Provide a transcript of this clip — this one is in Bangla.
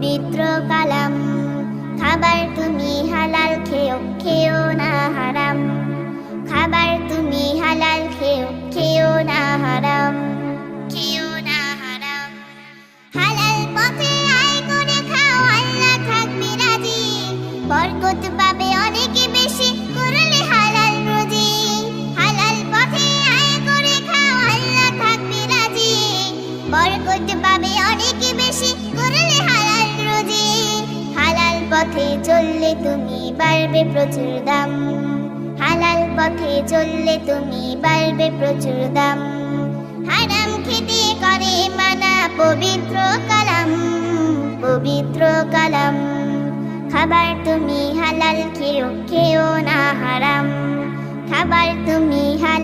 পবিত্র কালাম। খাবার তুমি হালাল খেও, খেও না হারাম। খাবার তুমি হালাল খেও, খেও না হারাম, খেও না হারাম। হালাল পথে আয় করে খাও, আল্লাহ থাকবে রাজি। বরকত পাবে অনেক বেশি করলে হালাল রুজি। হালাল পথে আয় করে খাও, আল্লাহ থাকবে রাজি। বরকত পাবে অনেক বেশি করলে হালাল রুজি। হালাল পথে চললে তুমি বাড়বে প্রচুর দাম। হালাল পথে চললে তুমি বাড়বে প্রচুর দাম। হারাম খেতে করে মানা পবিত্র কালাম, পবিত্র কালাম। খাবার তুমি হালাল খেও, খেও না হারাম। খাবার তুমি হালাল